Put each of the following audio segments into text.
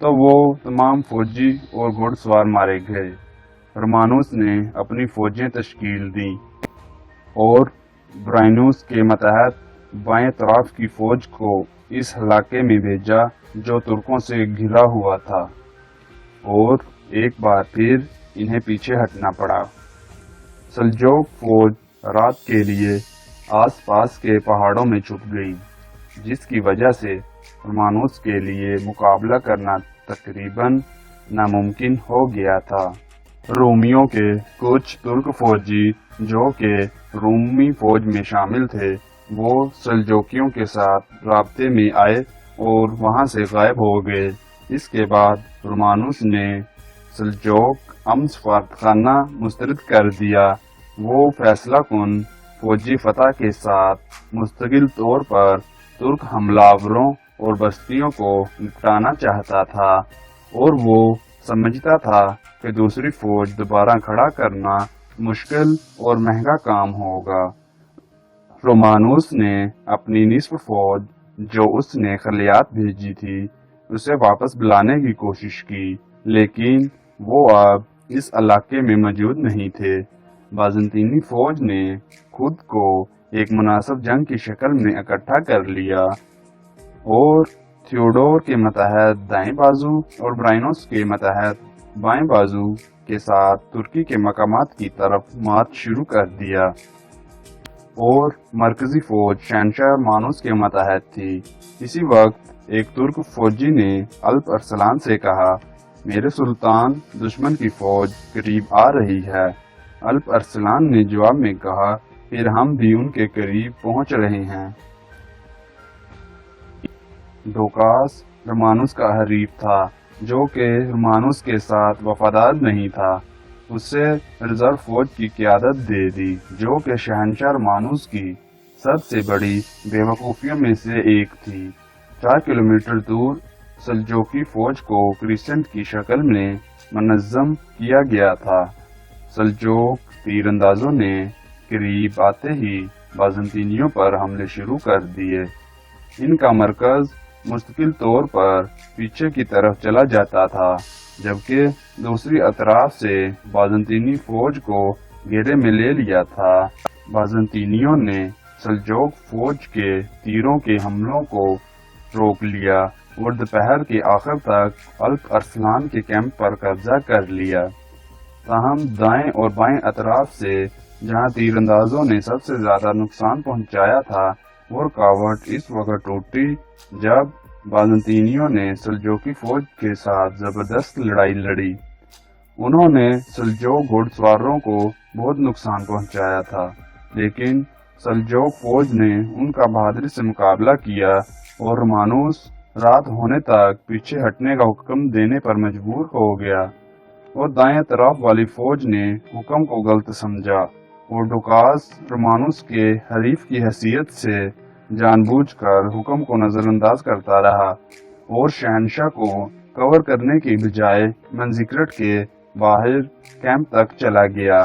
تو وہ تمام فوجی اور گھڑ سوار مارے گئے۔ رومانوس نے اپنی فوجیں تشکیل دی اور برائنوس کے ماتحت بائیں طرف کی فوج کو اس علاقے میں بھیجا جو ترکوں سے گھرا ہوا تھا، اور ایک بار پھر انہیں پیچھے ہٹنا پڑا۔ سلجوق فوج رات کے لیے آس پاس کے پہاڑوں میں چھپ گئی، جس کی وجہ سے رومانوس کے لیے مقابلہ کرنا تقریباً ناممکن ہو گیا تھا۔ رومیوں کے کچھ ترک فوجی جو کہ رومی فوج میں شامل تھے، وہ سلجوقیوں کے ساتھ رابطے میں آئے اور وہاں سے غائب ہو گئے۔ اس کے بعد رومانوس نے سلجوق امس فاتحانہ مسترد کر دیا۔ وہ فیصلہ کن فوجی فتح کے ساتھ مستقل طور پر ترک حملہ آوروں اور بستیوں کو نپٹانا چاہتا تھا، اور وہ سمجھتا تھا کہ دوسری فوج دوبارہ کھڑا کرنا مشکل اور مہنگا کام ہوگا۔ رومانوس نے اپنی نصف فوج جو اس نے خلیات بھیجی تھی اسے واپس بلانے کی کوشش کی، لیکن وہ اب اس علاقے میں موجود نہیں تھے۔ بازنطینی فوج نے خود کو ایک مناسب جنگ کی شکل میں اکٹھا کر لیا اور تھیوڈور کے ماتحت دائیں بازو اور برائنوس کے ماتحت بائیں بازو کے ساتھ ترکی کے مقامات کی طرف مارچ شروع کر دیا، اور مرکزی فوج شہنشاہ مانوس کے ماتحت تھی۔ اسی وقت ایک ترک فوجی نے الپ ارسلان سے کہا، میرے سلطان، دشمن کی فوج قریب آ رہی ہے۔ الپ ارسلان نے جواب میں کہا، پھر ہم بھی ان کے قریب پہنچ رہے ہیں۔ ڈوکاس رومانوس کا حریف تھا، جو کہ رومانوس کے ساتھ وفادار نہیں تھا۔ اسے ریزرو فوج کی قیادت دے دی، جو کہ شہنشاہ رومانوس کی سب سے بڑی بے وقوفیوں میں سے ایک تھی۔ 4 کلومیٹر دور سلجوقی فوج کو کریسنٹ کی شکل میں منظم کیا گیا تھا۔ سلجوق تیر اندازوں نے قریب آتے ہی بازنطینیوں پر حملے شروع کر دیے۔ ان کا مرکز مستقل طور پر پیچھے کی طرف چلا جاتا تھا، جبکہ دوسری اطراف سے بازنطینی فوج کو گھیرے میں لے لیا تھا۔ بازنطینیوں نے سلجوق فوج کے تیروں کے حملوں کو روک لیا اور دوپہر کے آخر تک الپ ارسلان کے کیمپ پر قبضہ کر لیا۔ تاہم دائیں اور بائیں اطراف سے جہاں تیر اندازوں نے سب سے زیادہ نقصان پہنچایا تھا، وہ رکاوٹ اس وقت ٹوٹی جب بازنطینیوں نے سلجوقی فوج کے ساتھ زبردست لڑائی لڑی۔ انہوں نے سلجوق گھڑ سواروں کو بہت نقصان پہنچایا تھا، لیکن سلجوق فوج نے ان کا بہادری سے مقابلہ کیا اور رومانوس رات ہونے تک پیچھے ہٹنے کا حکم دینے پر مجبور ہو گیا، اور دائیں طرف والی فوج نے حکم کو غلط سمجھا اور ڈوکاس رومانوس کے حریف کی حیثیت سے جان بوجھ کر حکم کو نظر انداز کرتا رہا اور شہنشاہ کو کور کرنے کی بجائے منزیکرٹ کے باہر کیمپ تک چلا گیا۔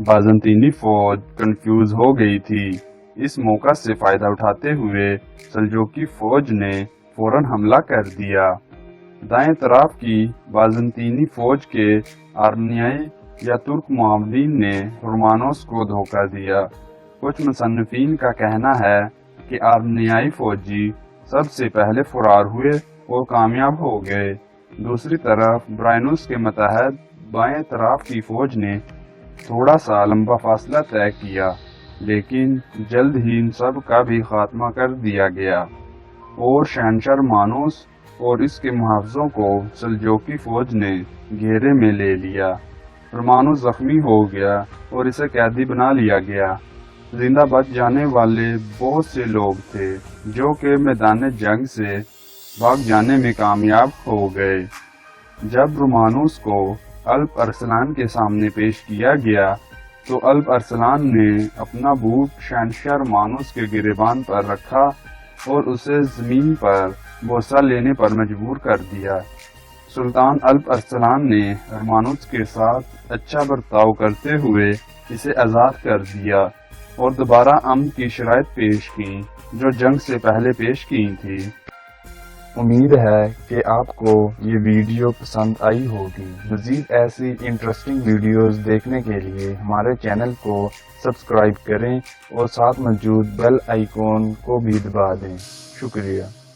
بازنطینی فوج کنفیوز ہو گئی تھی۔ اس موقع سے فائدہ اٹھاتے ہوئے سلجوقی فوج نے فوراً حملہ کر دیا۔ دائیں طرف کی بازنطینی فوج کے آرنیائی یا ترک معاونین نے رومانوس کو دھوکہ دیا۔ کچھ مصنفین کا کہنا ہے کہ آرنیائی فوجی سب سے پہلے فرار ہوئے اور کامیاب ہو گئے۔ دوسری طرف برائنوس کے ماتحت بائیں طرف کی فوج نے تھوڑا سا لمبا فاصلہ طے کیا، لیکن جلد ہی ان سب کا بھی خاتمہ کر دیا گیا اور شہنشاہ رومانوس اور اس کے محافظوں کو سلجوقی فوج نے گھیرے میں لے لیا۔ رومانوس زخمی ہو گیا اور اسے قیدی بنا لیا گیا۔ زندہ بچ جانے والے بہت سے لوگ تھے جو کہ میدان جنگ سے بھاگ جانے میں کامیاب ہو گئے۔ جب رومانوس کو الپ ارسلان کے سامنے پیش کیا گیا تو الپ ارسلان نے اپنا بوٹ شہنشاہ رومانوس کے گریبان پر رکھا اور اسے زمین پر بوسہ لینے پر مجبور کر دیا۔ سلطان الپ ارسلان نے رومانوس کے ساتھ اچھا برتاؤ کرتے ہوئے اسے آزاد کر دیا اور دوبارہ امن کی شرائط پیش کی جو جنگ سے پہلے پیش کی تھی۔ امید ہے کہ آپ کو یہ ویڈیو پسند آئی ہوگی۔ مزید ایسی انٹرسٹنگ ویڈیوز دیکھنے کے لیے ہمارے چینل کو سبسکرائب کریں اور ساتھ موجود بیل آئیکن کو بھی دبا دیں۔ شکریہ۔